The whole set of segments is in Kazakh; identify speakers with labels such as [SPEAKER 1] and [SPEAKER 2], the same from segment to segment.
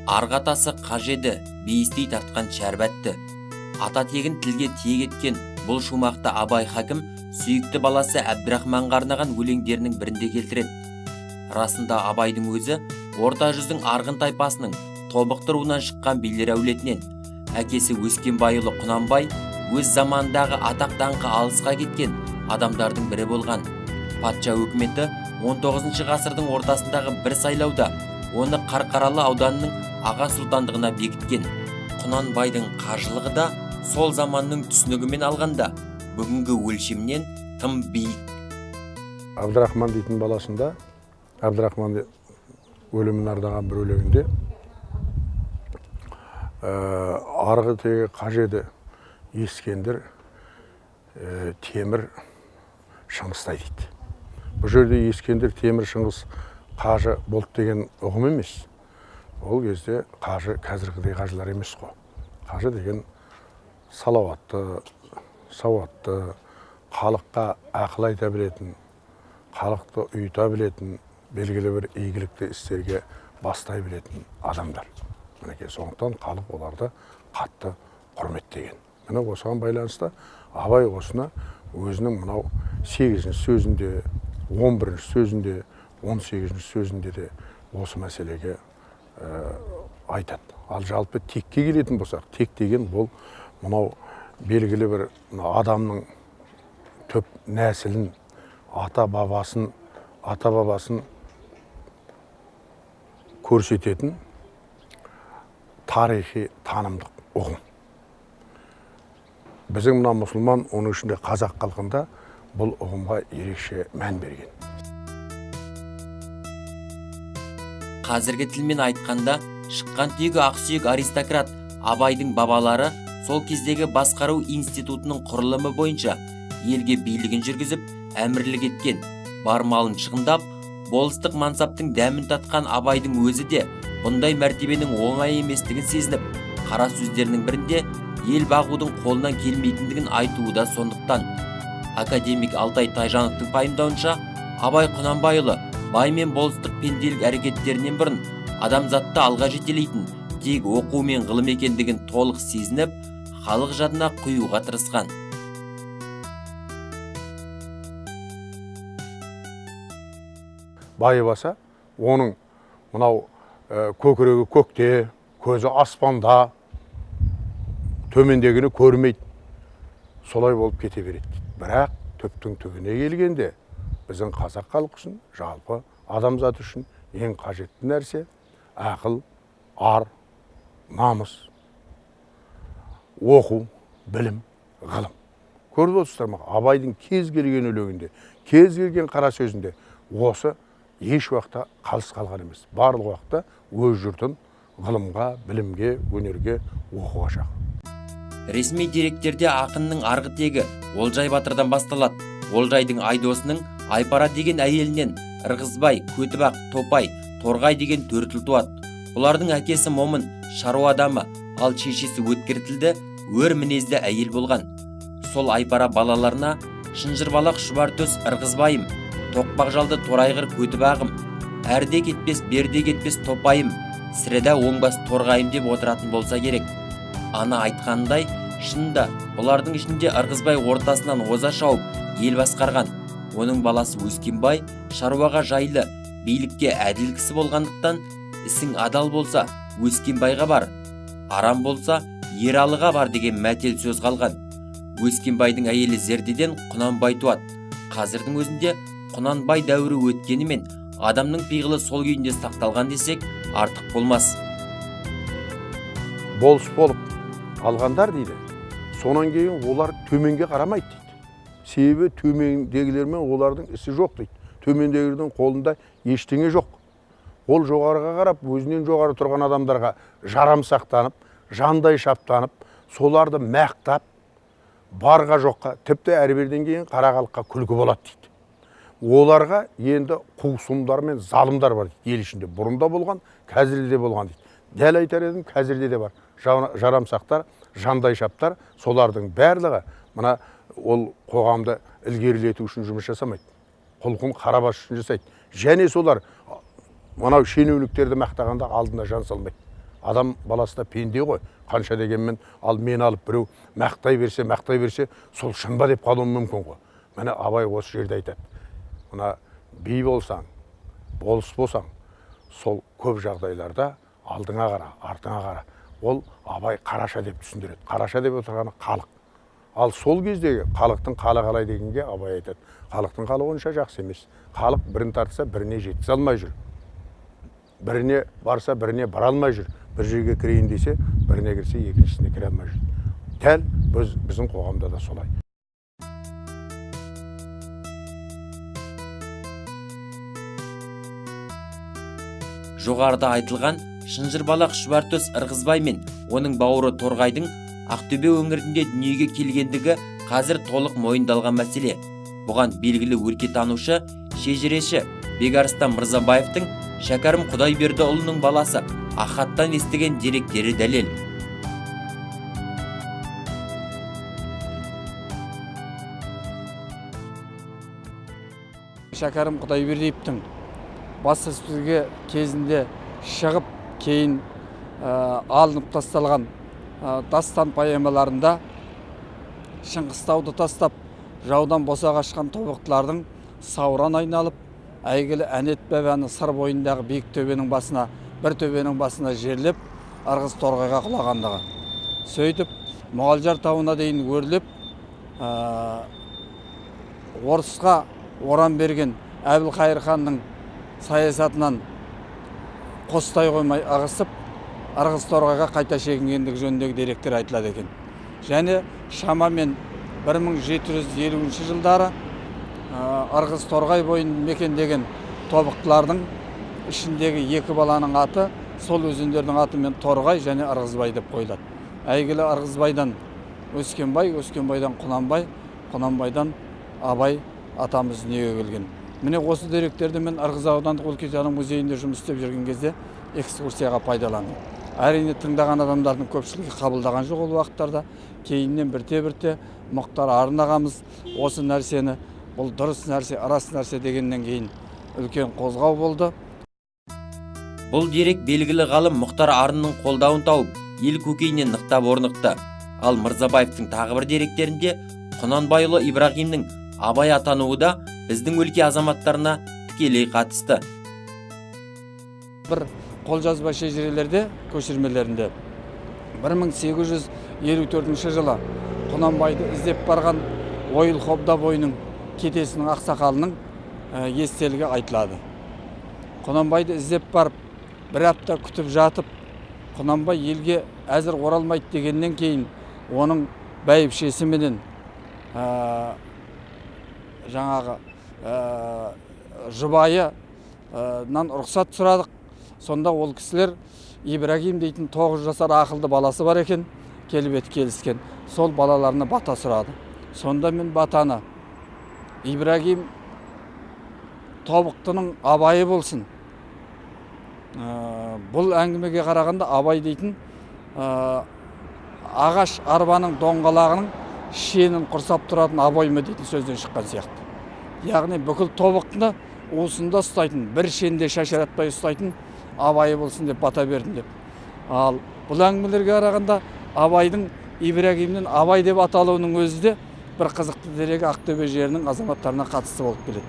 [SPEAKER 1] Арғатасы қажеді, бейістей тартқан шәрбәтті. Ата тегін тілге тиек еткен бұл шумақты Абай хакім сүйікті баласы Әбдірахманға арнаған өлеңдерінің бірінде келтіреді. Расында Абайдың өзі орта жүздің арғын тайпасының тобықты руынан шыққан билер әулетінен. Әкесі Өскенбайұлы Құнанбай өз заманындағы атақ даңқы алысқа кеткен адамдардың бірі болған. Патша өкіметі 19 ғасырдың ортасындағы бір сайлауда оны Қарқаралы ауданының аға сұлтандығына бекіткен. Құнанбайдың қажылығы да сол заманның түсінігімен алғанда бүгінгі өлшемнен тым биік.
[SPEAKER 2] Әбдірахман дейтін баласында, Әбдірахман өлімін ардаған бір өлеңінде арғы тегі қажеді Ескендір, Темір, Шыңғыстай дейді. Бұл жерде Ескендір, Темір, Шыңғыс қажы болды деген ұғым емес. Ол кезде қажы қазіргідей қажылар емес қой. Қажы деген салауатты, сауатты, халыққа ақыл айта білетін, халықты ұйыта білетін, белгілі бір игілікті істерге бастай білетін адамдар. Мінекей сондықтан халық оларды қатты құрметтеген. Міне осыған байланысты Абай осыны өзінің мынау 8-ші сөзінде, 11-ші сөзінде, 18-ші сөзінде де осы мәселеге айтады. Ал жалпы текке келетін болсақ, тек деген бұл мынау белгілі бір адамның төп нәсілін, ата бабасын көрсететін тарихи танымдық ұғым. Біздің мына мұсылман, оның ішінде қазақ халқында бұл ұғымға ерекше мән берген.
[SPEAKER 1] Қазіргі тілмен айтқанда, шыққан тегі ақсүйек аристократ Абайдың бабалары сол кездегі басқару институтының құрылымы бойынша елге билігін жүргізіп, әмірлік еткен, бар малын шығындап, болыстық мансаптың дәмін татқан Абайдың өзі де бұндай мәртебенің оңай еместігін сезініп, қара сөздерінің бірінде ел бағудың қолынан келмейтіндігін айтуы да сондықтан. Академик Алтай Тайжановтың пайымдауынша, Абай Құнанбайұлы бай мен болыстық пенделік әрекеттерінен бұрын адамзатты алға жетелейтін тек оқу мен ғылым екендігін толық сезініп, халық жадына құюға тырысқан.
[SPEAKER 2] Байы баса, оның мынау көкірегі көкте, көзі аспанда, төмендегіні көрмейді. Солай болып кете береді. Бірақ түптің түбіне келгенде, біздің қазақ халқы үшін, жалпы адамзат үшін ең қажетті нәрсе ақыл, ар, намыс, оқу, білім, ғылым. Көріп отырсыздар ма? Абайдың кез келген өлеңінде, кез келген қара сөзінде осы еш уақытта қалыс қалған емес. Барлық уақытта өз жұртын ғылымға, білімге, өнерге, оқуға шақырады.
[SPEAKER 1] Ресми деректерде ақынның арғы тегі Олжай батырдан басталады. Олжайдың Айдосының Айпара деген әйелінен Ырғызбай, Көтібақ, Топай, Торғай деген төртіл туады. Бұлардың әкесі момын, шаруа адамы, ал шешесі өткір тілді, өр мінезді әйел болған. Сол Айпара балаларына шынжырбалақ шұбартөс Ырғызбайым, тоқпақ жалды Торайғыр Көтібағым, әрде кетпес, берде кетпес Топайым, сіреді оңбас Торғайым деп отыратын болса керек. Ана айтқандай, шынында бұлардың ішінде Ырғызбай ортасынан оза шауып ел басқарған. Оның баласы Өскенбай шаруаға жайлы, билікке әділ кісі болғандықтан, ісің адал болса Өскенбайға бар, арам болса Ералыға бар деген мәтел сөз қалған. Өскенбайдың әйелі Зердеден Құнанбай туады. Қазірдің өзінде Құнанбай дәуірі өткенімен адамның пиғылы сол күйінде сақталған десек артық болмас.
[SPEAKER 2] Болыс болып алғандар дейді. Сонан кейін олар төменге қарамайды дейді. Себебі төмендегілермен олардың ісі жоқ дейді. Төмендегілердің қолында ештеңе жоқ. Ол жоғарыға қарап, өзінен жоғары тұрған адамдарға жарамсақтанып, жандай шаптанып, соларды мақтап, барға жоққа, тіпті әрберден кейін қара халыққа күлкі болады дейді. Оларға енді құлсымдар мен залымдар бар дейді. Ел ішінде бұрында болған, қазірде де болған дейді. Дәл айтар едім, қазірде де бар. Жарамсақтар, жандай шаптар, солардың барлығы мына ол қоғамды ілгерілету үшін жұмыс жасамайды. Құлқын қарабас үшін жасайды. Және солар мынау шенеуніктерді мақтағанда алдына жан салмайды. Адам баласына пенде ғой, қанша дегенмен, ал мен алып біреу мақтай берсе, сол шын ба деп қалуым мүмкін ғой. Міне Абай осы жерде айтады. Мына би болсаң, болыс болсаң, сол көп жағдайларда алдыңа қара, артыңа қара. Ол Абай қараша деп түсіндіреді. Қараша деп отырғаны халық. Ал сол кездегі халықтың қалы қалай дегенге Абай айтады. Халықтың қалы онша жақсы емес. Халық бірін тартса, біріне жеткізе алмай жүр. Біріне барса, біріне бара алмай жүр. Бір жерге кірейін десе, біріне кірсе, екіншісіне кіре алмай жүр. Дәл біздің қоғамда да солай.
[SPEAKER 1] Жоғарыда айтылған Шынжырбалақ Шұбартөс Ырғызбай мен оның бауыры Торғайдың Ақтөбе өңірінде дүниеге келгендігі қазір толық мойындалған мәселе. Бұған белгілі өлкетанушы, шежіреші Бекарыстан Мырзабаевтың Шәкәрім Құдайбердіұлының баласы Ахаттан естіген деректері дәлел.
[SPEAKER 3] Шәкәрім Құдайбердиевтің баспасөзге кезінде шығып, кейін алынып тасталған дастан поэмаларында Шыңғыстауды тастап, жаудан босаға қашқан тобықтылардың сауран айналып, әйгілі Әнет бабаны сыр бойындағы биік төбенің басына, бір төбенің басына жерлеп, Ырғыз Торғайға құлағандығы. Сөйтіп, Мұғалжар тауына дейін өрлеп, орысқа оран берген Әбілқайыр ханның саясатынан қостай қоймай ағысып, Ырғыз Торғайға қайта шегінгендігі жөніндегі деректер айтылады екен. Және шамамен 1750 жылдары Ырғыз Торғай бойын мекендеген тобықтылардың ішіндегі екі баланың аты сол өзендердің атымен Торғай және Ырғызбай деп қойылады. Әйгілі Ырғызбайдан Өскенбай, Өскенбайдан Құнанбай, Құнанбайдан Абай атамыз дүниеге келген. Міне осы деректерді мен Ырғыз аудандық өлкетану музейінде жұмыс істеп жүрген кезде экскурсияға пайдаландым. Әрине тыңдаған адамдардың көпшілігі қабылдаған жоқ ол уақыттарда. Кейіннен бірте-бірте Мұхтар Арын ағамыз осы нәрсені, бұл дұрыс нәрсе, рас нәрсе дегеннен кейін үлкен қозғау болды.
[SPEAKER 1] Бұл дерек белгілі ғалым Мұхтар Арынның қолдауын тауып, ел көкейінен нықтап орнықты. Ал Мырзабаевтың тағы бір деректерінде Құнанбайұлы Ибрагимнің Абай атануы да біздің өлке азаматтарына тікелей қатысты.
[SPEAKER 3] Бір қолжазба шежірелерде, көшірмелерінде 1854 жылы Құнанбайды іздеп барған Ойыл Қобда бойының кетесінің ақсақалының естелігі айтылады. Құнанбайды іздеп барып, бір апта күтіп жатып, Құнанбай елге әзір оралмайды дегеннен кейін оның бәйбішесі менен жаңағы жұбайынан рұқсат сұрадық. Сонда ол кісілер Ибрагим дейтін 9 жасар ақылды баласы бар екен, келіп келіскен. Сол балаларына бата сұрады. Сонда мен батаны Ибрагим тобықтының Абайы болсын. Бұл әңгімеге қарағанда Абай дейтін ағаш арбаның доңғалағының шенін құрсап тұратын Абайме дейтін сөзден шыққан сияқты. Яғни бүкіл тобықтыны уысында ұстайтын, бір шенде шашыратпай ұстайтын Абайы болсын деп бата бердім деп. Ал бұл әңгімелерге қарағанда Абайдың Ибрагимнен Абай деп аталуының өзі де бір қызықты дерегі Ақтөбе жерінің азаматтарына қатысты болып келеді.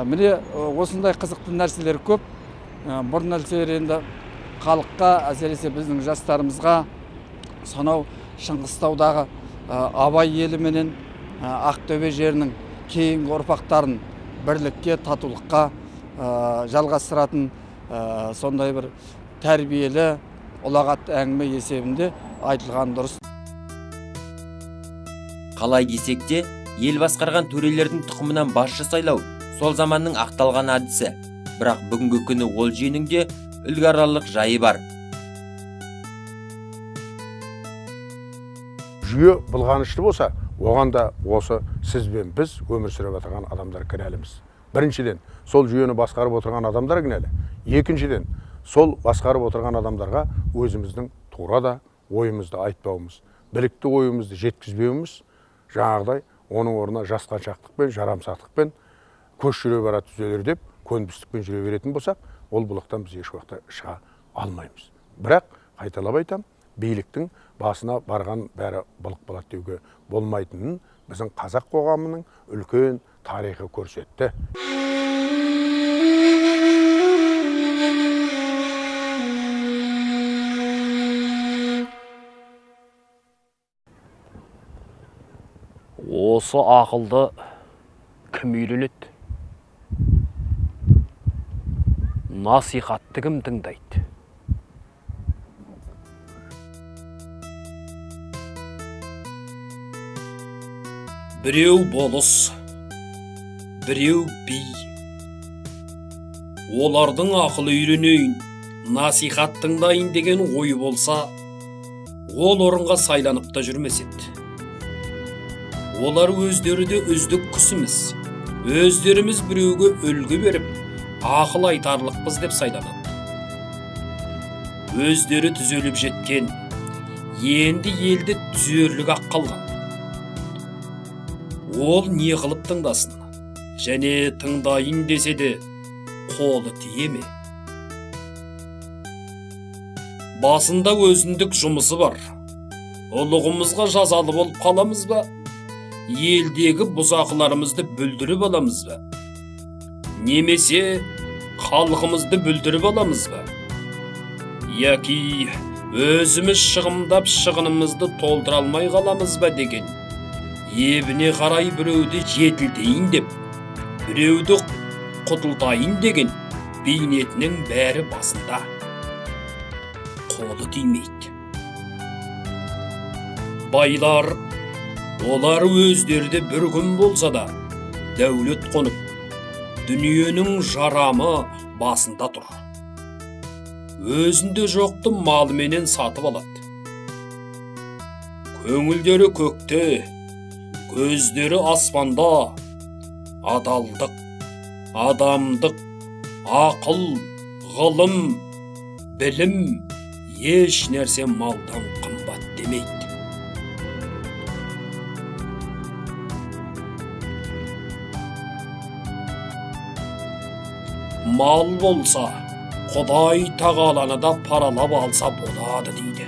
[SPEAKER 3] Міне осындай қызықты нәрселер көп. Бұл нәрселер енді халыққа, әсіресе біздің жастарымызға сонау Шыңғыстаудағы Абай елі менен Ақтөбе жерінің кейінгі ұрпақтарын бірлікке, татулыққа жалғастыратын сондай бір тәрбиелі, ұлағатты әңгіме есебінде айтылған дұрыс.
[SPEAKER 1] Қалай десек те, ел басқарған төрелердің тұқымынан басшы сайлау сол заманның ақталған әдісі. Бірақ бүгінгі күні ол жүйенің де үлгарарлық жайы бар.
[SPEAKER 2] Жүйе былғанышты болса, оған да осы сіз бен біз өмір сүріп отырған адамдар кінәліміз. Біріншіден, сол жүйені басқарып отырған адамдар кінәлі. Екіншіден, сол басқарып отырған адамдарға өзіміздің тура да ойымызды айтпауымыз, білікті ойымызды жеткізбеуіміз, жаңағыдай оның орнына жасқаншақтықпен, жарамсақтықпен көш жүре барады түзелер деп, көнбістікпен жүре беретін болсақ, ол бұлықтан біз еш уақытта шыға алмаймыз. Бірақ қайталап айтам, биліктің басына барған бәрі былық болады деуге болмайтынын біздің қазақ қоғамының үлкен тарихы көрсетті.
[SPEAKER 4] Осы ақылды кім үйренеді? Насихатты кім тыңдайды?
[SPEAKER 5] Біреу болыс, біреу би. Олардың ақыл үйренейін, насихат тыңдайын деген ой болса, ол орынға сайланып та жүрмес еді. Олар өздері де үздік күшіміз, өздеріміз біреуге үлгі беріп, ақыл айтарлықпыз деп сайланады. Өздері түзеліп жеткен, енді елді түзерлік ақ қалған. Ол не қылып тыңдасын, және тыңдайын десе де қолы тие ме? Басында өзіндік жұмысы бар. Ұлығымызға жазалы болып қаламыз ба? Елдегі бұзақыларымызды бүлдіріп аламыз ба? Немесе халқымызды бүлдіріп аламыз ба? Яки өзіміз шығымдап шығынымызды толтыра алмай қаламыз ба деген ебіне қарай біреуді жетілтейін деп, біреуді құтылтайын деген бейнетінің бәрі басында. Қолы тимейді. Байлар, олар өздерде бір күн болса да дәулет қонып, дүниенің жарамы басында тұр. Өзінде жоқты малыменен сатып алады. Көңілдері көкте, көздері аспанда, адалдық, адамдық, ақыл, ғылым, білім еш нәрсе малдан қымбат демейді. Мал болса, Құдай тағаланы да паралап алса болады дейді.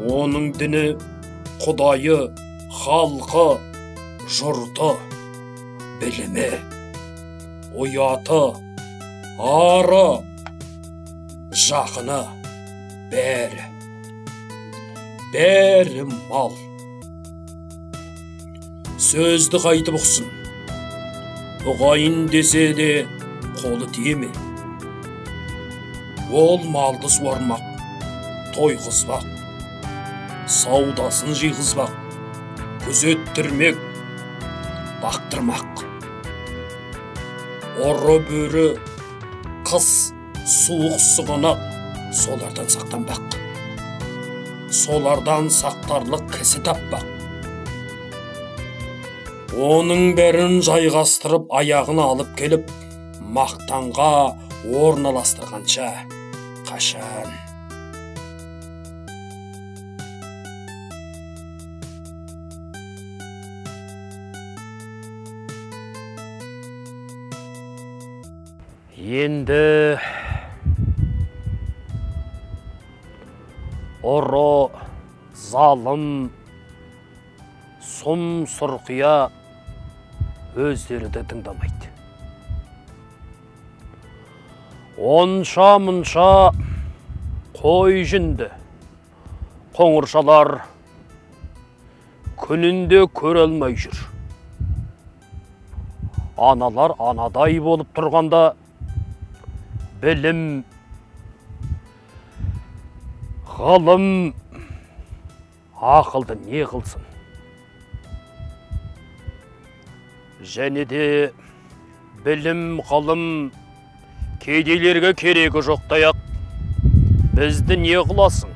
[SPEAKER 5] Оның діні, Құдайы, халқы, жұрты, білімі, ұяты, ары, жақыны, бәрі мал. Сөзді қайтып ұқсын, ұғайын десе де қолы тие ме? Ол малды суармақ, тойғызбақ, саудасын жиғызбақ, күзеттірмек, бақтырмақ. Ұры бөрі, қыс, суық сұғанақ солардан сақтанбақ. Солардан сақтарлық кісі таппақ. Оның бәрін жайғастырып, аяғын алып келіп, мақтанға орналастырғанша қашан.
[SPEAKER 4] Енді ұры, залым, сұм сұрқия өздері де тыңдамайды. Онша-мұнша қой жінді, қоңыршалар күнінде көре алмай жүр. Аналар анадай болып тұрғанда білім, ғылым, ақылды не қылсын? Және де білім, ғылым кедейлерге керегі жоқтаяқ. Бізді не қыласың?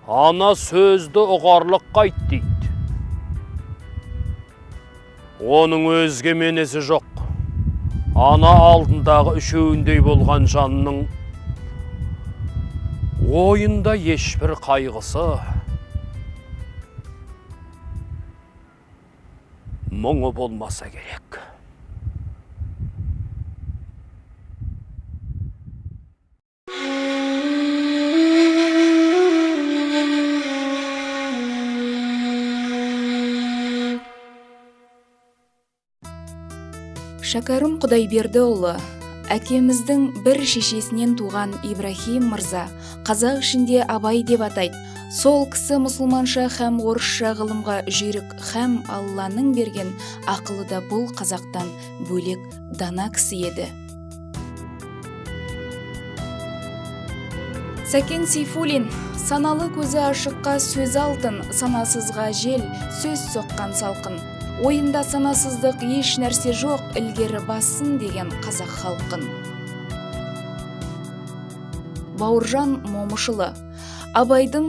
[SPEAKER 4] Ана сөзді ұғарлық қайт дейді. Оның өзге менесі жоқ. Ана алдындағы үшеуіндей болған жанның ойында ешбір қайғысы, мұңы болмаса керек.
[SPEAKER 6] Шәкәрім Құдайбердіұлы, әкеміздің бір шешесінен туған Ибрахим мырза қазақ ішінде Абай деп атайды. Сол кісі мұсылманша һәм орысша ғылымға жүйрік һәм Алланың берген ақылы да бұл қазақтан бөлек дана кісі еді. Сәкен Сейфуллин, саналы көзі ашыққа сөз алтын, санасызға жел, сөз соққан салқын. Ойында санасыздық еш нәрсе жоқ, ілгері бассын деген қазақ халқын. Бауыржан Момышұлы, Абайдың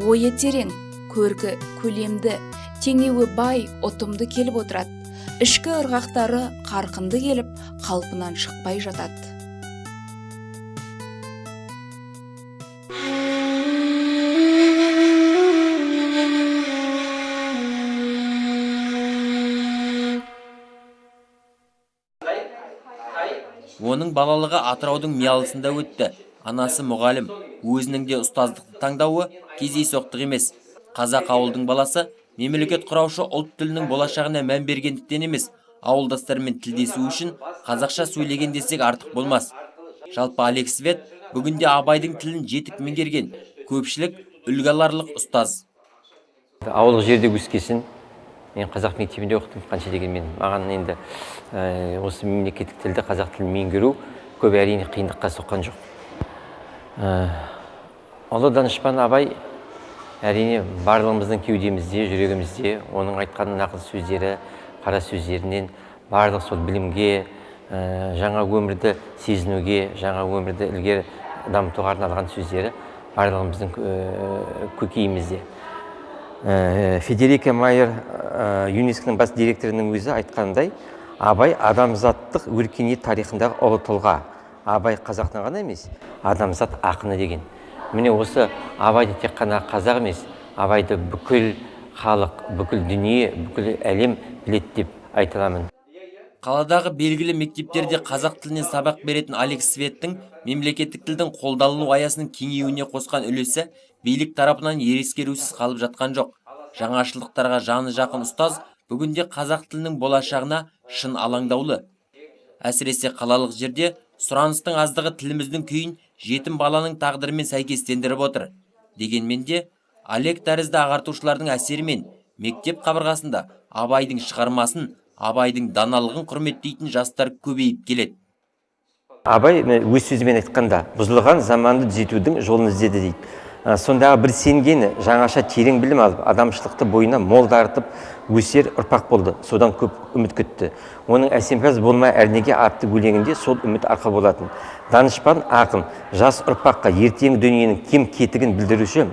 [SPEAKER 6] ойы терең, көркі көлемді, теңеуі бай, ұтымды келіп отырады. Ішкі ырғақтары қарқынды келіп, қалпынан шықпай жатады.
[SPEAKER 1] Оның балалығы Атыраудың Миялысында өтті. Анасы мұғалім, өзінің де ұстаздықты таңдауы кездейсоқтық емес. Қазақ ауылдың баласы мемлекет құраушы ұлт тілінің болашағына мән бергендіктен емес, ауылдастармен тілдесу үшін қазақша сөйлеген десек артық болмас. Жалпы Алек Свет бүгінде Абайдың тілін жетік меңгерген, көпшілік үлгі аларлық ұстаз.
[SPEAKER 7] Ауылдық жерде өскесін, мен қазақ мектебінде оқыдым, қанша дегенмен маған енді осы мемлекеттік тілді қазақ тілін меңгеру көп әрине қиындыққа соққан жоқ. Ұлы данышпан Абай әрине барлығымыздың кеудемізде, жүрегімізде, оның айтқан нақыл сөздері, қара сөздерінен барлық сол білімге, жаңа өмірді сезінуге, жаңа өмірді ілгері дамытуға арналған сөздері барлығымыздың көкейімізде. Федерика Майер, ЮНЕСКО-ның бас директорының өзі айтқандай, Абай адамзаттық өркениет тарихындағы ұлы тұлға. Абай қазақтың ғана емес, адамзат ақыны деген. Міне осы Абайды тек қана қазақ емес, Абайды бүкіл халық, бүкіл дүние, бүкіл әлем біледі деп айта аламын.
[SPEAKER 1] Қаладағы белгілі мектептерде қазақ тілінен сабақ беретін Алек Светтің мемлекеттік тілдің қолданылу аясының кеңеюіне қосқан үлесі билік тарапынан ерескерусіз қалып жатқан жоқ. Жаңашылдықтарға жаны жақын ұстаз бүгінде қазақ тілінің болашағына шын алаңдаулы. Әсіресе қалалық жерде сұраныстың аздығы тіліміздің күйін жетім баланың тағдырымен сәйкестендіріп отыр. Дегенмен де Алек тәрізді ағартушылардың әсерімен мектеп қабырғасында Абайдың шығармасын, Абайдың даналығын құрметтейтін жастар көбейіп келеді.
[SPEAKER 7] Абай өз сөзімен айтқанда, бұзылған заманды түзетудің жолын іздеді дейді. Сондағы бір сенгені жаңаша терең білім алып, адамшылықты бойына мол дарытып өсер ұрпақ болды. Содан көп үміт күтті. Оның әсемпаз болмай әрнеге атты өлеңінде сол үміт арқау болатын. Данышпан ақын жас ұрпаққа ертеңгі дүниенің кем кетігін білдіруші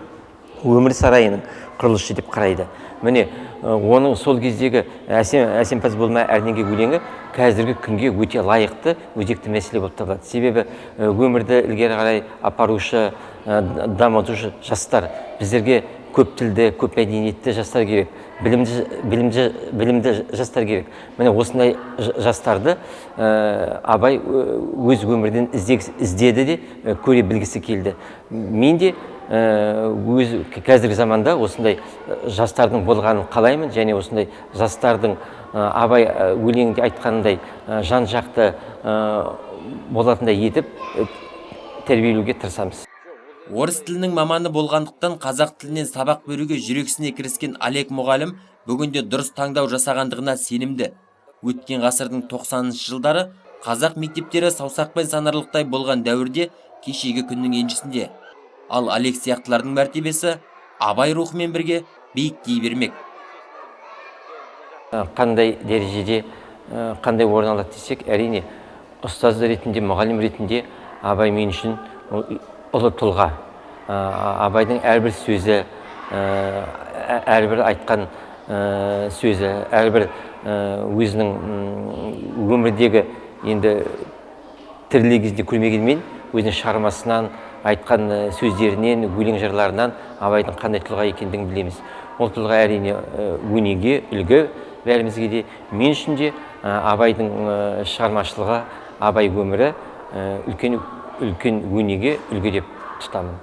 [SPEAKER 7] өмір сарайының құрылысшы деп қарайды. Міне, оның сол кездегі әсемпаз болмай әрнеге өлеңі қазіргі күнге өте лайықты, өзекті мәселе болып табылады. Себебі өмірді ілгері қарай апарушы, дамытушы жастар, біздерге көп тілді, көп мәдениетті жастар керек, білімді жастар керек. Міне осындай жастарды Абай өз өмірден іздеді де көре білгісі келді. Мен де өз қазіргі заманда осындай жастардың болғанын қалаймын, және осындай жастардың Абай өлеңінде айтқанындай жан жақты болатындай етіп тәрбиелеуге тырысамыз.
[SPEAKER 1] Орыс тілінің маманы болғандықтан қазақ тілінен сабақ беруге жүрексіне кіріскен Алек мұғалім бүгінде дұрыс таңдау жасағандығына сенімді. Өткен ғасырдың 90-шы жылдары қазақ мектептері саусақпен санарлықтай болған дәуірде кешегі күннің еншісінде. Ал Алек сияқтылардың мәртебесі Абай рухымен бірге биіктей бермек.
[SPEAKER 7] Қандай дәрежеде, қандай орын алады десек, әрине ұстаз ретінде, мұғалім ретінде Абай мен үшін ұлы тұлға. Абайдың әрбір сөзі, әрбір айтқан сөзі, әрбір өзінің өмірдегі енді тірілей кезінде көрмегенмен өзінің шығармасынан, айтқан сөздерінен, өлең жырларынан Абайдың қандай тұлға екендігін білеміз. Ол тұлға әрине өнеге, үлгі бәрімізге де. Мен үшін де Абайдың шығармашылығы, Абай өмірі үлкен өнеге, үлгі деп тұтамын.